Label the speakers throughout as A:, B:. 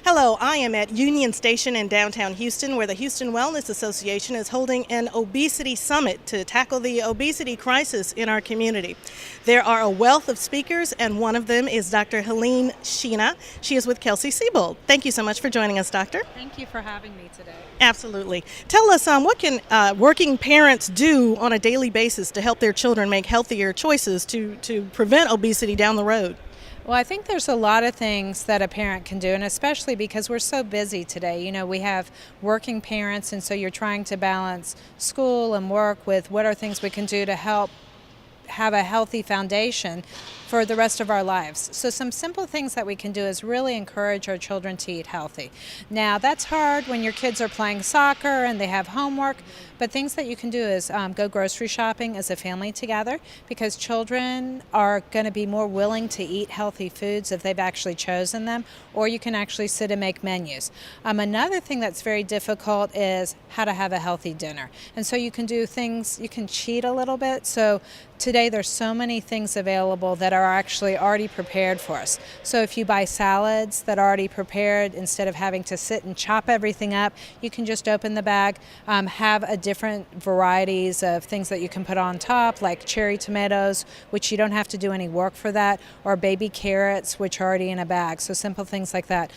A: Hello, I am at Union Station in downtown Houston, where the Houston Wellness Association is holding an obesity summit to tackle the obesity crisis in our community. There are a wealth of speakers, and one of them is Dr. Helene Sheena. She is with Kelsey Siebold. Thank you so much for joining us, Doctor.
B: Thank you for having me today.
A: Absolutely. Tell us, what can working parents do on a daily basis to help their children make healthier choices to prevent obesity down the road?
B: Well, I think there's a lot of things that a parent can do, and especially because we're so busy today. You know, we have working parents, and so you're trying to balance school and work with what are things we can do to help have a healthy foundation for the rest of our lives. So some simple things that we can do is really encourage our children to eat healthy. Now, that's hard when your kids are playing soccer and they have homework, but things that you can do is go grocery shopping as a family together, because children are going to be more willing to eat healthy foods if they've actually chosen them, or you can actually sit and make menus. Another thing that's very difficult is how to have a healthy dinner. And so you can do things, you can cheat a little bit. So today there's so many things available that are actually already prepared for us. So if you buy salads that are already prepared, instead of having to sit and chop everything up, you can just open the bag, have a different varieties of things that you can put on top, like cherry tomatoes, which you don't have to do any work for that, or baby carrots, which are already in a bag. So simple things like that.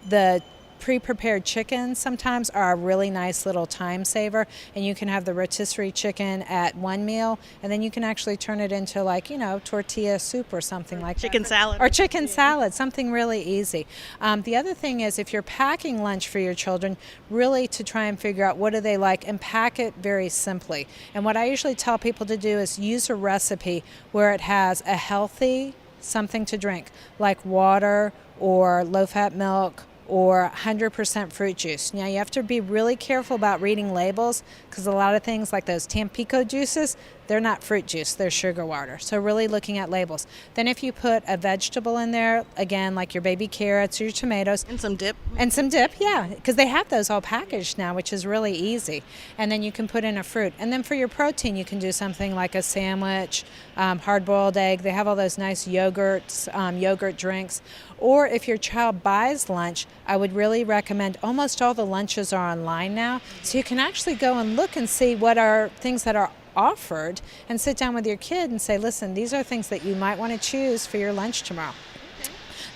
B: The pre-prepared chickens sometimes are a really nice little time saver, and you can have the rotisserie chicken at one meal, and then you can actually turn it into, like, you know, tortilla soup or something like
A: chicken
B: that.
A: salad.
B: Or chicken salad, something really easy. The other thing is, if you're packing lunch for your children, really to try and figure out what do they like and pack it very simply. And what I usually tell people to do is use a recipe where it has a healthy something to drink, like water or low-fat milk or 100% fruit juice. Now, you have to be really careful about reading labels, because a lot of things like those Tampico juices, they're not fruit juice, they're sugar water. So really looking at labels. Then if you put a vegetable in there, again, like your baby carrots or your tomatoes.
A: And some dip.
B: And some dip, yeah, because they have those all packaged now, which is really easy. And then you can put in a fruit. And then for your protein, you can do something like a sandwich, hard-boiled egg. They have all those nice yogurts, yogurt drinks. Or if your child buys lunch, I would really recommend, almost all the lunches are online now, so you can actually go and look and see what are things that are offered, and sit down with your kid and say, listen, these are things that you might want to choose for your lunch tomorrow.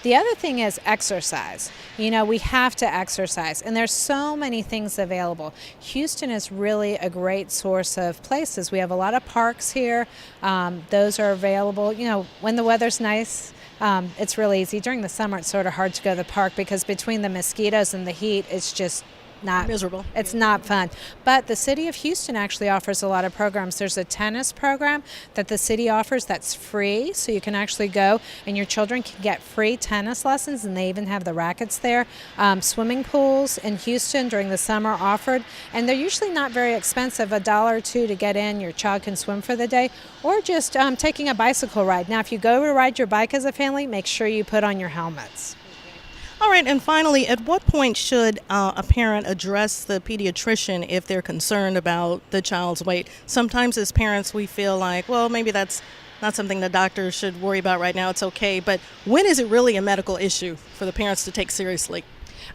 B: The other thing is exercise. You know, we have to exercise, and there's so many things available. Houston is really a great source of places. We have a lot of parks here. Those are available, you know, when the weather's nice. It's really easy. During the summer, it's sort of hard to go to the park, because between the mosquitoes and the heat, it's just not
A: miserable.
B: It's not fun. But the city of Houston actually offers a lot of programs. There's a tennis program that the city offers that's free, so you can actually go and your children can get free tennis lessons, and they even have the rackets there. Swimming pools in Houston during the summer offered, and they're usually not very expensive, $1 or $2 to get in. Your child can swim for the day, or just taking a bicycle ride. Now, if you go to ride your bike as a family, make sure you put on your helmets.
A: All right, and finally, at what point should a parent address the pediatrician if they're concerned about the child's weight? Sometimes as parents we feel like, well, maybe that's not something the doctor should worry about right now, it's okay. But when is it really a medical issue for the parents to take seriously?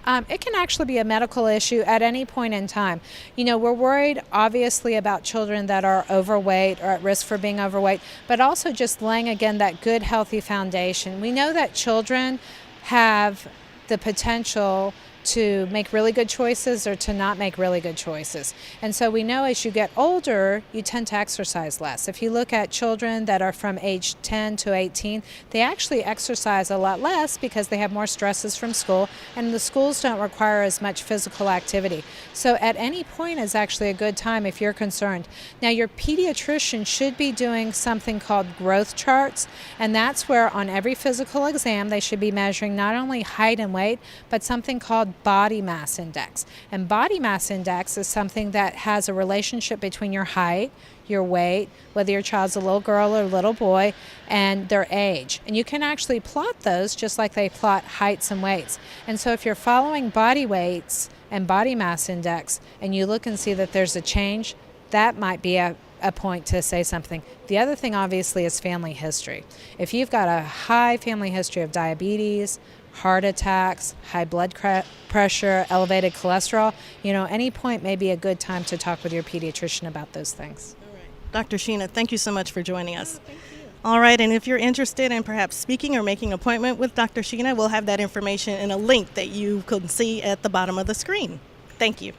B: It can actually be a medical issue at any point in time. You know, we're worried obviously about children that are overweight or at risk for being overweight, but also just laying, again, that good, healthy foundation. We know that children have the potential to make really good choices or to not make really good choices. And so we know as you get older, you tend to exercise less. If you look at children that are from age 10 to 18, they actually exercise a lot less because they have more stresses from school, and the schools don't require as much physical activity. So at any point is actually a good time if you're concerned. Now, your pediatrician should be doing something called growth charts, and that's where on every physical exam they should be measuring not only height and weight, but something called body mass index. And body mass index is something that has a relationship between your height, your weight, whether your child's a little girl or a little boy, and their age. And you can actually plot those just like they plot heights and weights. And so if you're following body weights and body mass index and you look and see that there's a change, that might be a point to say something. The other thing obviously is family history. If you've got a high family history of diabetes, heart attacks, high blood pressure, elevated cholesterol, any point may be a good time to talk with your pediatrician about those things.
A: All right. Dr. Sheena, thank you so much for joining us. Thank you. All right, and if you're interested in perhaps speaking or making an appointment with Dr. Sheena, we'll have that information in a link that you can see at the bottom of the screen. Thank you.